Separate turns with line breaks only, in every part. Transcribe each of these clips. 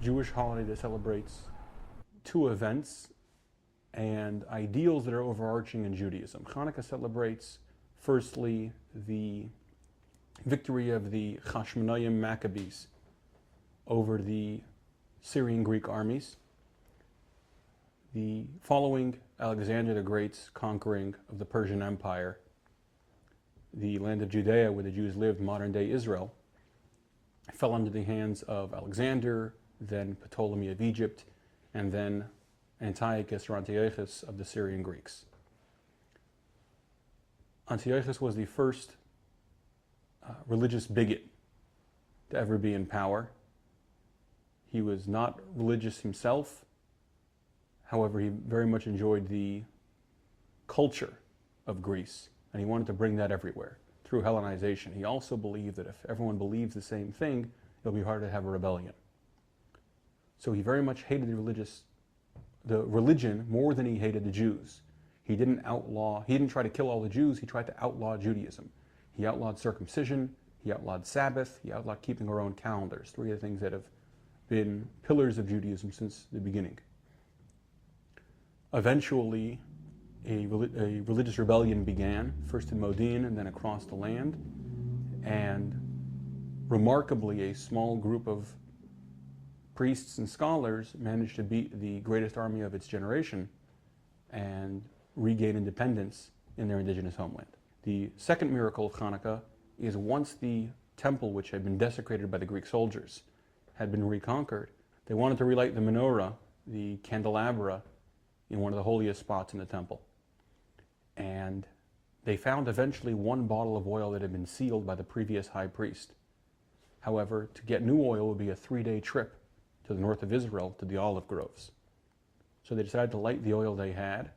Jewish holiday that celebrates two events and ideals that are overarching in Judaism. Chanukah celebrates, firstly, the victory of the Hashmonaim Maccabees over the Syrian Greek armies. The following Alexander the Great's conquering of the Persian Empire, the land of Judea where the Jews lived, modern-day Israel, fell under the hands of Alexander, then Ptolemy of Egypt, and then Antiochus or Antiochus of the Syrian Greeks. Antiochus was the first religious bigot to ever be in power. He was not religious himself. However, he very much enjoyed the culture of Greece, and he wanted to bring that everywhere through Hellenization. He also believed that if everyone believes the same thing, it'll be hard to have a rebellion. So he very much hated the religion more than he hated the Jews. He didn't try to kill all the Jews, he tried to outlaw Judaism. He outlawed circumcision, he outlawed Sabbath, he outlawed keeping our own calendars, three of the things that have been pillars of Judaism since the beginning. Eventually, a religious rebellion began, first in Modin and then across the land, and remarkably a small group of priests and scholars managed to beat the greatest army of its generation and regain independence in their indigenous homeland. The second miracle of Chanukah is once the temple, which had been desecrated by the Greek soldiers, had been reconquered, they wanted to relight the menorah, the candelabra, in one of the holiest spots in the temple. And they found eventually one bottle of oil that had been sealed by the previous high priest. However, to get new oil would be a 3-day trip to the north of Israel to the olive groves. So they decided to light the oil they had,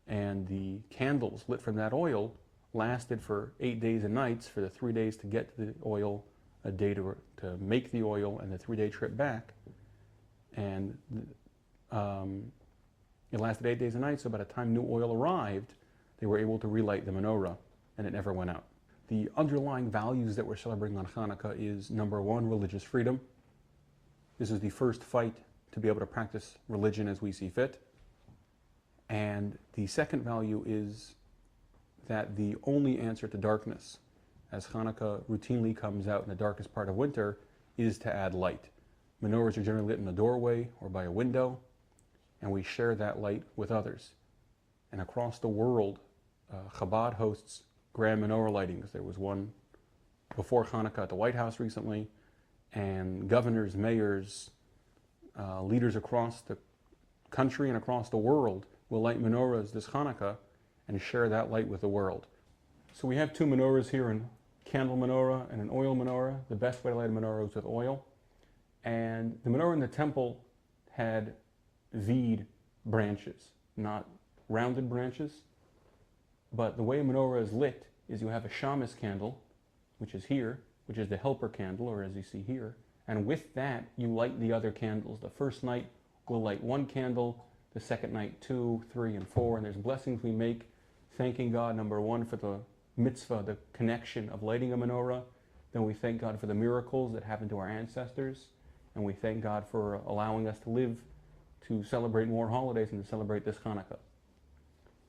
and the candles lit from that oil lasted for 8 days and nights for the 3 days to get to the oil, a day to make the oil, and the 3-day trip back. And it lasted 8 days and nights, so by the time new oil arrived, they were able to relight the menorah, and it never went out. The underlying values that we're celebrating on Chanukah is, number one, religious freedom. This is the first fight to be able to practice religion as we see fit. And the second value is that the only answer to darkness, as Chanukah routinely comes out in the darkest part of winter, is to add light. Menorahs are generally lit in a doorway or by a window, and we share that light with others. And across the world, Chabad hosts grand menorah lightings. There was one before Chanukah at the White House recently, and governors, mayors, leaders across the country and across the world will light menorahs this Chanukah and share that light with the world. So we have two menorahs here, a candle menorah and an oil menorah. The best way to light a menorah is with oil. And the menorah in the temple had V'd branches, not rounded branches. But the way a menorah is lit is you have a shamus candle, which is here, which is the helper candle, or as you see here. And with that, you light the other candles. The first night, we'll light one candle. The second night, 2, 3, and 4. And there's blessings we make, thanking God, number one, for the mitzvah, the connection of lighting a menorah. Then we thank God for the miracles that happened to our ancestors. And we thank God for allowing us to live to celebrate more holidays and to celebrate this Chanukah.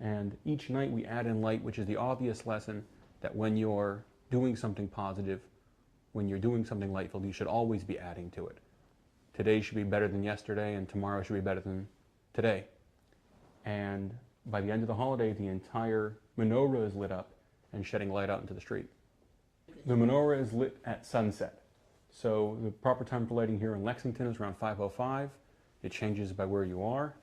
And each night we add in light, which is the obvious lesson that when you're doing something positive, when you're doing something lightful, you should always be adding to it. Today should be better than yesterday, and tomorrow should be better than today. And by the end of the holiday, the entire menorah is lit up and shedding light out into the street. The menorah is lit at sunset. So the proper time for lighting here in Lexington is around 5:05. It changes by where you are.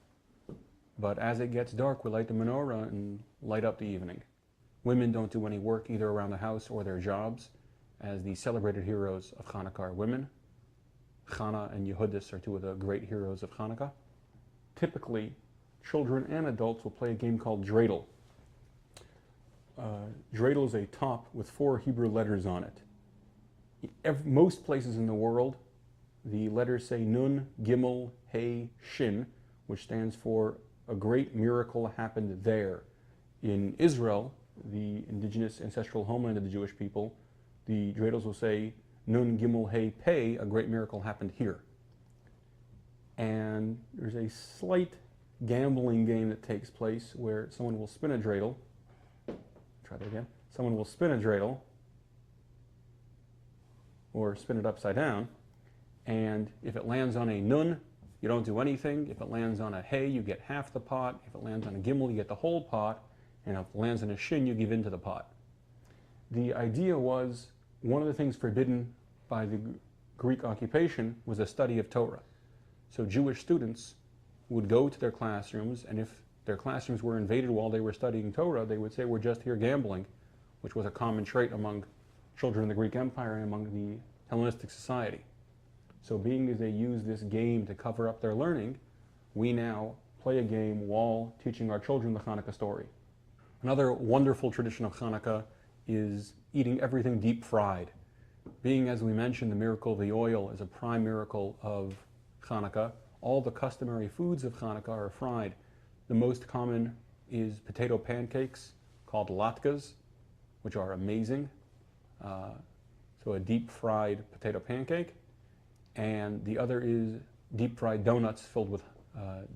But as it gets dark, we light the menorah and light up the evening. Women don't do any work either around the house or their jobs, as the celebrated heroes of Chanukah are women. Chana and Yehudis are two of the great heroes of Chanukah. Typically, children and adults will play a game called dreidel. Dreidel is a top with 4 Hebrew letters on it. Most places in the world, the letters say Nun, Gimel, Hey, Shin, which stands for a great miracle happened there. In Israel, the indigenous ancestral homeland of the Jewish people, the dreidels will say, Nun Gimel Hey Pei, a great miracle happened here. And there's a slight gambling game that takes place where someone will spin a dreidel. Try that again. Someone will spin a dreidel, or spin it upside down, and if it lands on a nun, you don't do anything. If it lands on a hey, you get half the pot. If it lands on a gimel, you get the whole pot. And if it lands on a shin, you give in to the pot. The idea was, one of the things forbidden by the Greek occupation was a study of Torah. So Jewish students would go to their classrooms, and if their classrooms were invaded while they were studying Torah, they would say, we're just here gambling, which was a common trait among children in the Greek Empire and among the Hellenistic society. So being as they use this game to cover up their learning, we now play a game while teaching our children the Chanukah story. Another wonderful tradition of Chanukah is eating everything deep fried. Being, as we mentioned, the miracle of the oil is a prime miracle of Chanukah, all the customary foods of Chanukah are fried. The most common is potato pancakes called latkes, which are amazing. So a deep fried potato pancake. And the other is deep fried donuts filled with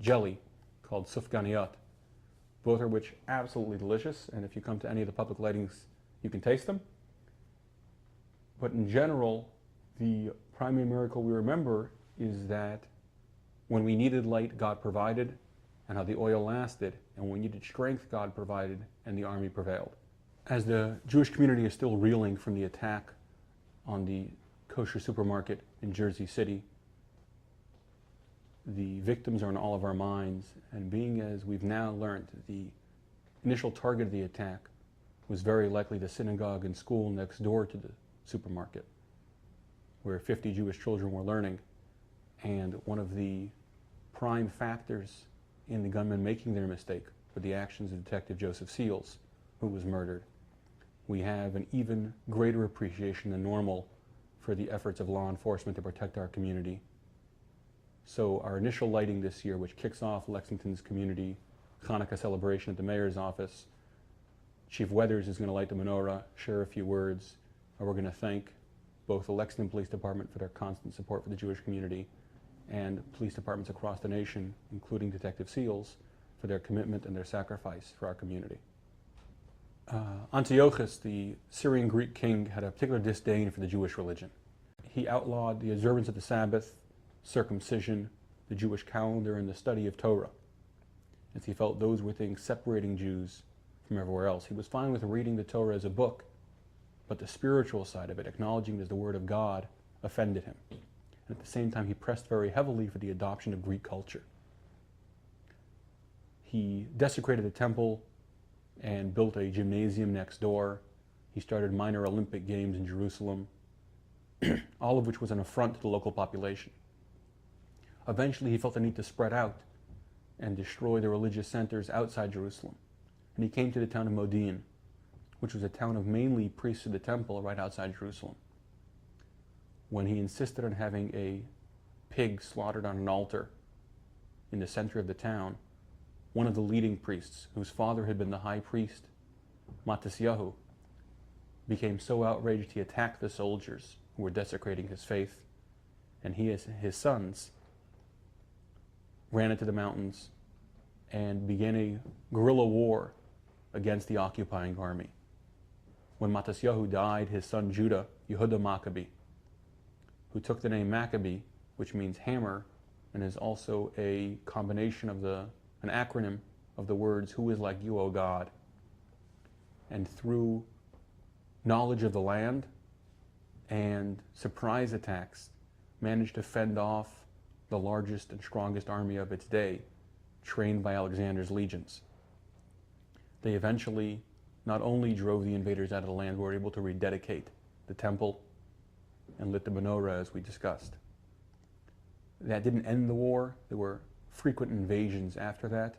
jelly called sufganiyat. Both are which absolutely delicious, and if you come to any of the public lightings, you can taste them. But in general, the primary miracle we remember is that when we needed light, God provided, and how the oil lasted, and when we needed strength, God provided, and the army prevailed. As the Jewish community is still reeling from the attack on the kosher supermarket in Jersey City, the victims are in all of our minds, and being as we've now learned, the initial target of the attack was very likely the synagogue and school next door to the supermarket, where 50 Jewish children were learning, and one of the prime factors in the gunmen making their mistake were the actions of Detective Joseph Seals, who was murdered. We have an even greater appreciation than normal for the efforts of law enforcement to protect our community. So our initial lighting this year, which kicks off Lexington's community Chanukah celebration at the mayor's office, Chief Weathers is going to light the menorah, share a few words, and we're going to thank both the Lexington Police Department for their constant support for the Jewish community and police departments across the nation, including Detective Seals, for their commitment and their sacrifice for our community. Antiochus, the Syrian Greek king, had a particular disdain for the Jewish religion. He outlawed the observance of the Sabbath, circumcision, the Jewish calendar, and the study of Torah, as he felt those were things separating Jews from everywhere else. He was fine with reading the Torah as a book, but the spiritual side of it, acknowledging it as the Word of God, offended him. And at the same time, he pressed very heavily for the adoption of Greek culture. He desecrated the temple and built a gymnasium next door. He started minor Olympic games in Jerusalem, all of which was an affront to the local population. Eventually, he felt the need to spread out and destroy the religious centers outside Jerusalem. And he came to the town of Modi'in, which was a town of mainly priests of the temple right outside Jerusalem. When he insisted on having a pig slaughtered on an altar in the center of the town, one of the leading priests, whose father had been the high priest, Matisyahu, became so outraged he attacked the soldiers who were desecrating his faith, and he and his sons ran into the mountains and began a guerrilla war against the occupying army. When Matisyahu died, his son Judah, Yehuda Maccabee, who took the name Maccabee, which means hammer, and is also a combination of an acronym of the words, "Who is like you, O God?" And through knowledge of the land and surprise attacks, managed to fend off the largest and strongest army of its day, trained by Alexander's legions. They eventually not only drove the invaders out of the land, but were able to rededicate the temple and lit the menorah, as we discussed. That didn't end the war. There were frequent invasions after that,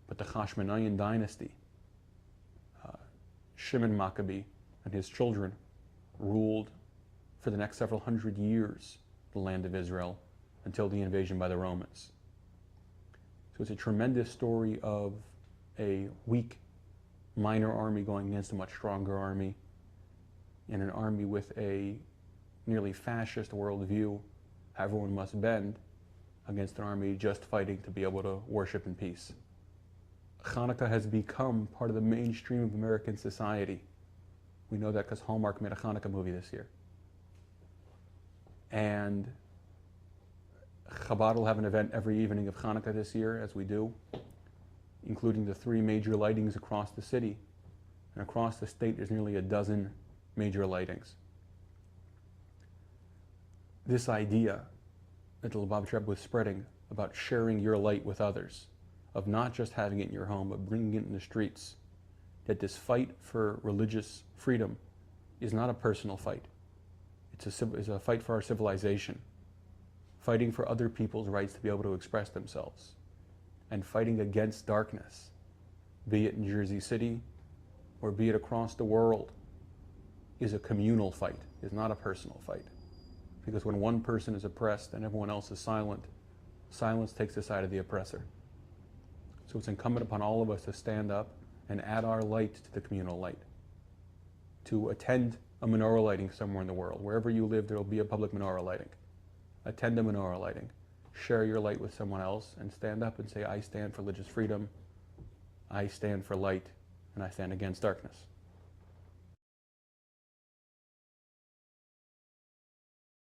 but the Hashmonaean dynasty, Shimon Maccabee and his children, ruled for the next several hundred years the land of Israel until the invasion by the Romans. So it's a tremendous story of a weak minor army going against a much stronger army, in an army with a nearly fascist worldview, everyone must bend, against an army just fighting to be able to worship in peace. Chanukah has become part of the mainstream of American society. We know that because Hallmark made a Chanukah movie this year. And Chabad will have an event every evening of Chanukah this year, as we do, including the 3 major lightings across the city. And across the state, there's nearly a dozen major lightings. This idea that the Lubavitch Rebbe was spreading about sharing your light with others, of not just having it in your home, but bringing it in the streets, that this fight for religious freedom is not a personal fight. It's a fight for our civilization, fighting for other people's rights to be able to express themselves, and fighting against darkness, be it in Jersey City or be it across the world, is a communal fight, is not a personal fight. Because when one person is oppressed and everyone else is silent, silence takes the side of the oppressor. So it's incumbent upon all of us to stand up and add our light to the communal light. To attend a menorah lighting somewhere in the world. Wherever you live, there will be a public menorah lighting. Attend a menorah lighting. Share your light with someone else and stand up and say, I stand for religious freedom, I stand for light, and I stand against darkness.